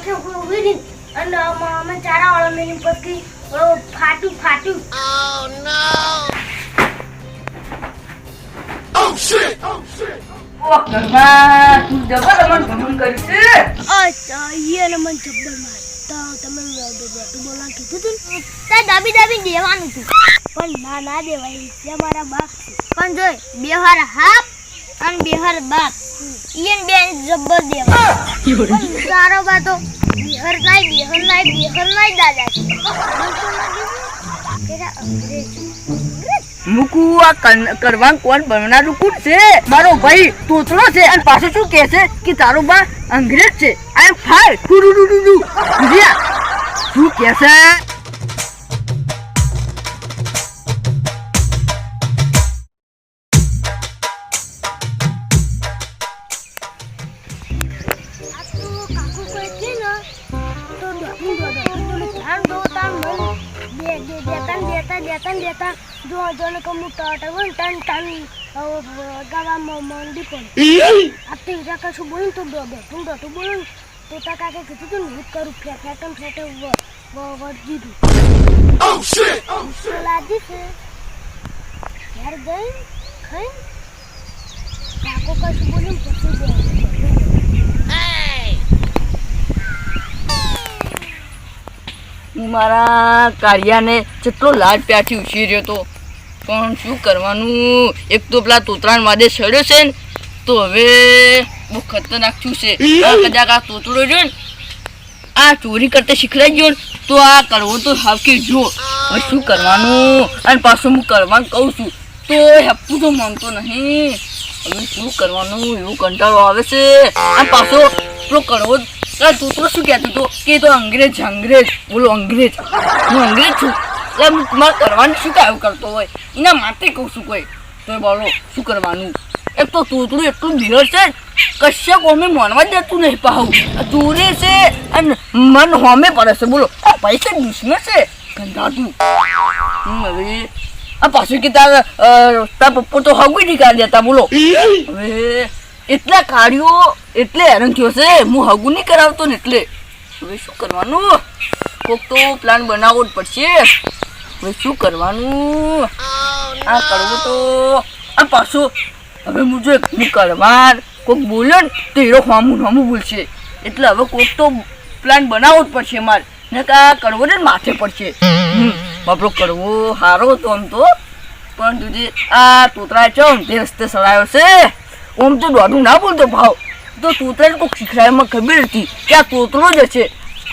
કે ઉભી રહી અને અમે ચારા વાળો મેની પછી ફાટ્યું ઓ કરવા તું જબર મન ભમણ કરી છે અચ્છા ઈને મન જબ્બર માર તો તમે તું બોલા કીધું તું તે દાબી દેવાનું તું પણ ના દેવાય તે મારા બાપ પણ જોઈ બેહાર હાપ અને બેહાર બાપ ઈને બે જબ્બર દેવા તારો બા તો બેહર નાય દાદા તેરા અંગ્રેજ મુકુ આ કરવા કોણ બનનારું કુટ છે મારો ભાઈ તોતરો છે અને પાછો શું કહે છે કે તારો બા અંગ્રેજ છે આઈ એમ ફાઈન ટુડુડુડુ વિદ્યા શું કહે છે દેતા જો જોને કમુ ટાટવન ટન ગાવા મંડી પણ આપતી વિચાર શું બોલું તો તું બોલું તો તા કાકે કીધું તું હું કરું ફેટમ વર્જી દઉં ઓ શિટ લાજી છે યાર ગઈ ખાઈ કાકો કશું બોલું પછી દે હું મારા કારિયાને કેટલો લાડ પ્યારથી ઉછેર્યો હતો પણ શું કરવાનું એક તો પેલા તોતરાન વાદે સડ્યો છે ને તો હવે બહુ ખતરનાક છું છે કદાચ આ તોતરો રહ્યો ને આ ચોરી કરતા શીખડાઈ ગયો ને તો આ કરવો તો હાવકી જો હવે શું કરવાનું અને પાછું હું કરવાનું કહું છું તો હેપું તો માનતો નહીં હવે શું કરવાનું એવું કંટાળો આવે છે અને પાછો પેલો કરવો તોતરો શું કહેતો હતો કે તો અંગ્રેજ બોલો અંગ્રેજ હું અંગ્રેજ છું એટલે હું તમારે કરવાનું શું કાયું કરતો હોય એના માટે કહું છું કોઈ તો બોલો શું કરવાનું એક તો તોતરું એટલું બિહર છે કશા કોમે માનવા જતું નહીં પાહું ચોરે છે અને મન હોમે પડે છે બોલો પૈસા દુશ્મન છે ગંધાતું હવે આ પાછું કે તાર પપ્પો તો હગું નીકાળી દેતા બોલો હવે એટલા કાઢ્યો એટલે હેરાન થયો છે હું હગું નહીં કરાવતો ને એટલે હવે શું કરવાનું કોક તો પ્લાન બનાવવો જ પડશે હવે શું કરવાનું આ કરવું તો આ પાછું હવે હું જો હું કરવા કોક બોલ્યો ને તો હીરો હમું બોલશે એટલે હવે કોક તો પ્લાન બનાવવો જ પડશે મારે ને આ કરવો ને માથે પડશે બાપરો કરવો સારો હતો આમ તો પણ તુજે આ તોતરા છો તે રસ્તે સડાયો છે ઓમ તો દોડું ના બોલતો ભાવ તો તોતરાને કોઈક શીખડાયમાં ખબર હતી કે આ તોતરો જ હશે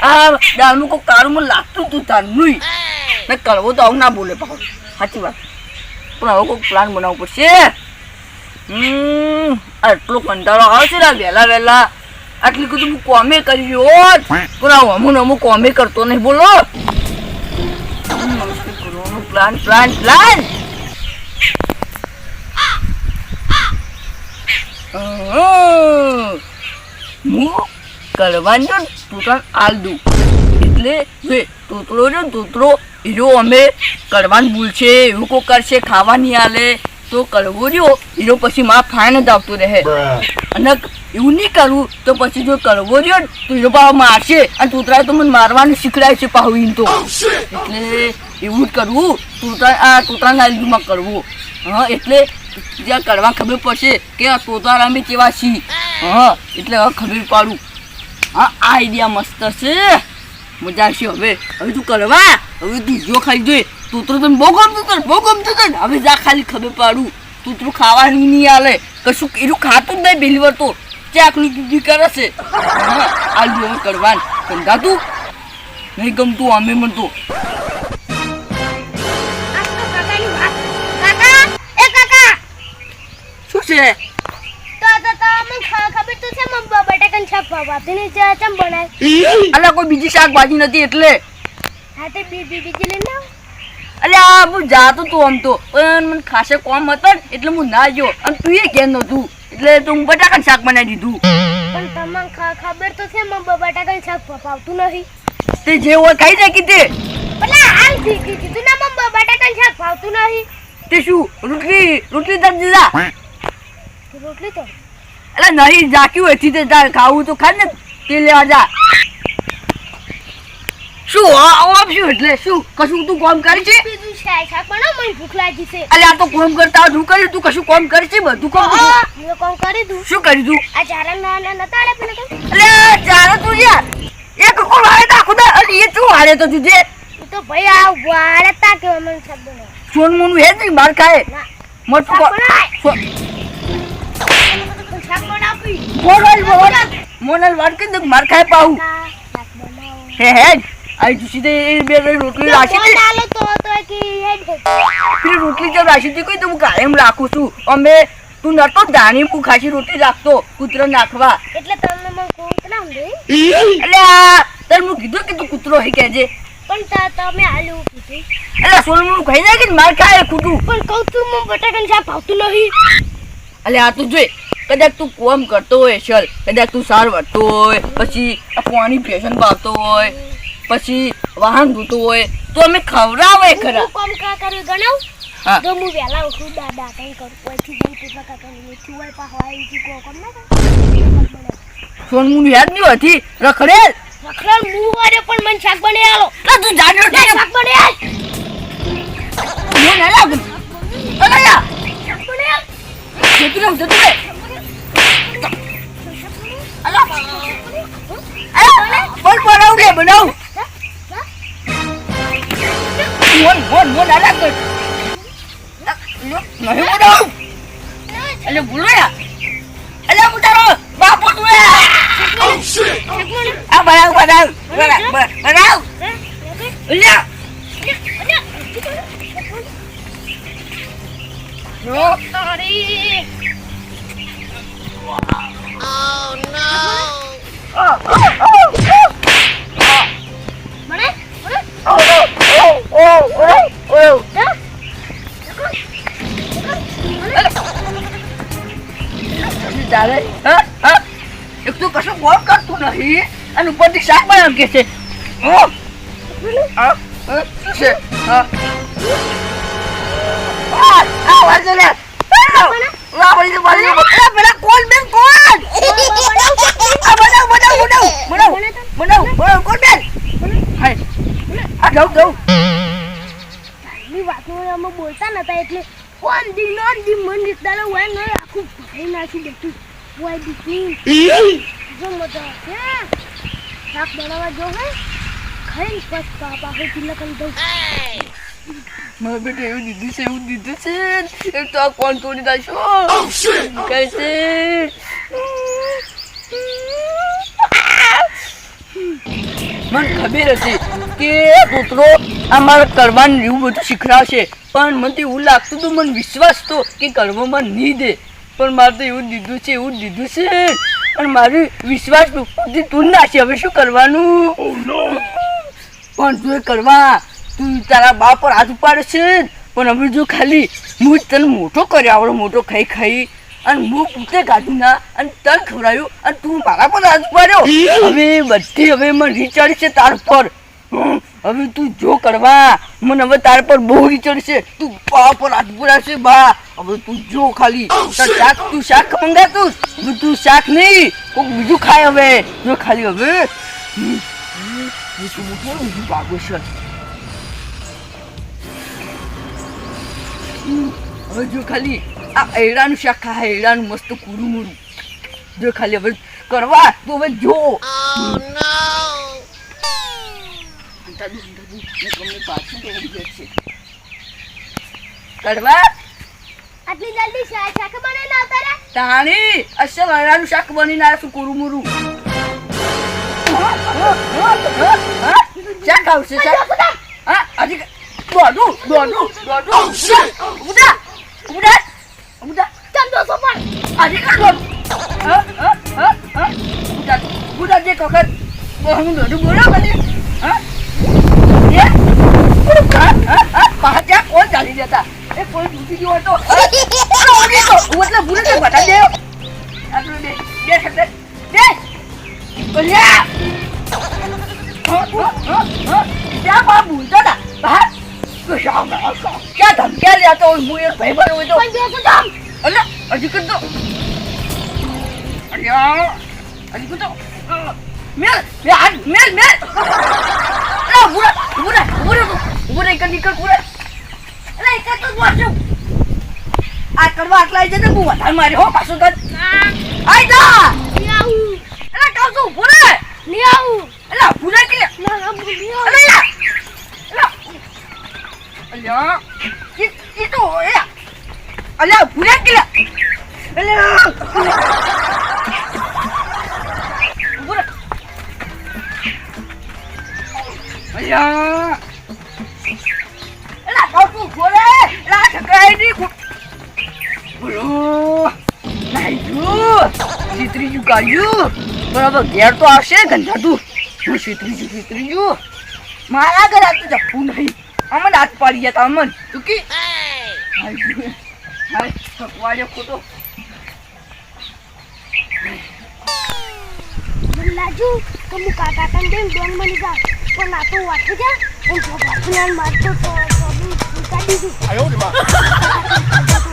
આ દારૂનું કોઈક તારું મને લાગતું તું તારું ને કરવો તો આવું ના બોલે ભાવ સાચી વાત પણ હવે કોઈક પ્લાન બનાવવો પડશે આટલો કંટાળો આવે છે ને વહેલા આટલી કીધું હું કોમે કરી હોત પણ અમુક કોમે કરતો નહીં બોલો પ્લાન હું કરવાનું તોતરાને આલ દઉં એટલે જો તોતરો છે ને તોતરો હીરો અમે કરવાનું ભૂલશે એવું કોઈ કરશે ખાવા નહીં આલે તો કરવો રહ્યો હીરો પછી માં ફાઈન જ આવતો રહે અને એવું નહીં કરવું તો પછી જો કરવો રહ્યો ને તો હીરો પાછો મારશે અને તોતરાએ તો મને મારવાનું શીખડાય છે પાછું ઈન તો એટલે એવું જ કરવું તોતરાને આલદુમાં કરવું હા એટલે જ્યાં કરવા ખબર પડશે કે આ તોતરા અમે કેવા છીએ હા એટલે હવે ખબર પાડું હા આ આઈડિયા મસ્ત છે મજા આવશે હવે તું કરવા હવે તું જો ખાલી જોઈએ તોતરો તને બહુ ગમતું તને હવે જા ખાલી ખબર પાડું તોતરું ખાવાનું નહીં આલે કશું એનું ખાતું જ નહીં પહેલી વાર તો ચાકની દૂધી કરે છે હા આ જો કરવાનું સમજાતું નહીં ગમતું અમે મને તો શું છે ખબર તો છે બટાકાનું શાક ભાવતીને ચમ બનાય અલા કોઈ બીજી શાકભાજી નથી એટલે હા તે બીજી લઈને અલ્યા હું જાતો તું આમ તો પણ મને ખાસે કોમ હતો ને એટલે હું ના ગયો અને તું એ કેમ નતું એટલે તો હું બટાકાનું શાક બનાવી દીધું પણ તમને ખબર તો છે બટાકાનું શાક ભાવતું નથી તે જે હોય ખાઈ નાખી તે પેલા હાલ કીધું ના બટાકાનું શાક ભાવતું નથી તે શું રોટલી તક દીધા રોટલી તો એટલે નહીં જાક્યું એથી તે ખાવું તો ખા ને તે લેવા જા શું શું એટલે શું કશું તું કામ કરી છે? બીજું શાક બનાવ, મને ભૂખ લાગી છે. અલે આ તો કામ કરતા હું કર્યું, તું કશું કામ કરી છે? બધું કામ કર્યું. મેં કામ કરી દઉં. શું કરી તું? આ ચારા નાના નતા રે પેલા તો. અલે ચાલો તું યાર એક કોણ વાળે તા ખુદા અલી એ શું વાળે તો તુજે ઈ તો ભાઈ આ વાળે તા કે મને શાક બનાવ. સોન મોનું હે નહીં બાર ખાય ના મત શાક બનાય. શાક બનાવી. મોનલ વાટ કે માર ખાય પાઉં શાક બનાવો. હે આઈ તું સીધે એ બે રોટલી રાખી ફોન હતી ડાલો તો કે હેડ હે. પેલી રોટલી જબ રાખી હતી કોઈ તો હું કાયમ રાખું છું અમે તું નતો જાણી હું ખાસી રોટલી રાખતો કૂતરો નાખવા એટલે તમને મને કોતરા હંદે. એટલે આ તને હું કીધું કે તું કૂતરો હે કહેજે પણ તમે આલુ કીધું. એટલે સોન મોનું ખાઈ જાય કે માર ખાય ખોટું પણ કહું છું મને બટાકાનું શાક ભાવતું નહીં. એટલે આ તું જોઈ કદાચ તું કોમ કરતો હોય ચલ કદાચ તું સાર વળતો હોય પછી આ પાણી ફેશન ભાવતો હોય પછી વાહન ધોતો હોય તો અમે ખવડાવે ખરા હું કામ કા કર્યું ગણાવ. હા જો હું વહેલા ઉઠું દાદા કઈ કરું પછી જઈ કેટલા કાકાની મેથી હોય પાહવાઈ જી કો કોમ ના કરે. સોનમું યાદ નહીં હતી રખડેલ રખડલ હું વારે પણ મને શાક બને આલો. તો તું જાણ્યો છે શાક બને આલ. હું ના લાગ અલા યા શાક બને આલ. જતું રે અલા બોલ બનાવ રે બનાવ મોન ના લાગ નહીં બનાવ અલે બોલો યા અલે ઉતારો બાપો તું આ બનાવ અલ્યા નો ચાલે એક તો કશું કોમ કરતું નહીં અને ઉપરથી શાક બનાવ કે છે બોલતા નતા એટલે કોણ દી મન રીતદાલો હોય ને આખું ભરી નાખી દેતું હોય દીકરી જો મજા છે શાક બનાવવા જો હે ખાઈ બસ પાપા હે તિલક કરી દઉં. મારા બેટા એવું દીધું છે એક તો આ કોણ તોડી દાશો કૈસે મને ખબર હતી કે કૂતરો અમારે કરવાનું એવું બધું શીખડાવશે પણ મને તો એવું લાગતું હતું મને વિશ્વાસ તો કે કરવામાં નહીં દે પણ મારે તો એવું દીધું છે પણ મારી વિશ્વાસ તું ના છે હવે શું કરવાનું પણ તું કરવા તું તારા બાપ પર હાથ ઉપાડે છે પણ હવે જો ખાલી હું જ તને મોટો કર્યો આવડો મોટો ખાઈ અને હું પૂતે કાઢું ના અને તને ખવડાવ્યું અને તું મારા પર હાથ ઉપાડ્યો હવે મને રીચાડી છે તાર પર હવે તું જો કરવા મને હવે તાર પર બહુ રીચડ છે તું બા પર હાથ ઉપાડશે બા હવે તું જો ખાલી તું શાક મંગાતું હવે તું શાક નહીં કોઈક બીજું ખાય હવે જો ખાલી હવે ભાગો છે હવે જો ખાલી આ એડાનું શાક ખા એડાનું મસ્ત કુરું મુરું જો ખાલી હવે કરવા તું હવે જો કરવા આટલી જલ્દી શાક બને ના ઉતારે તાણી અસલ એડાનું શાક બનીને આવ્યા છું કુરું મુરું શાક આવશે શાક હા હજી દોડું ઉડા ચાલ દોસો પણ આજે કાઢો ઉડા જે વખત હું દોડું બોલા મને પાછા કોણ ચાલી જતા એ કોઈ ડૂબી ગયો હતો એટલે ભૂલે છે બતા દે આટલું દે શબ્દ દે બોલ્યા ત્યાં બા ભૂલતો હતા બહાર क्या धमकिया ले आता हूँ मुझे भाई बन हुए तो अल्लाह अजी कर दो अरे अजी कर दो મેલ મે હાથ મેલ મેલ અલા ઉભો રે નીકળ પૂરા અલા એક તો વાંચો આ કરવા આટલા જને હું વધારે મારે હો પાછો કર આઈ જા લઈ આવું અલા કાવ તો ઉભો રે લઈ આવું અલા પૂરા કે ના ના લઈ આવું અલા અલ્યા ઈ તો એ અલ્યા પૂરા કે અલ્યા ઉભો રે અલ્યા અલા કાવ તો ઉભો રે અલા ઠકાઈ ની બોલો નાઈજો સીતરીજુ કાઢ્યું બરાબર ઘેર તો આવશે ગંધાતું હું સીતરીજુ મારા ઘરે આ તો જપ્પું નહીં અમને હાથ પાડી ગયા તા અમન તું કી હાય થકવાડ્યો ખોટો મને લાગ્યું કે હું કાકા કાન દઈને ડોન બની જા પણ આ તો વાંચી જા પણ જો બાપુલાલ મારતો તો કાઢી દીધું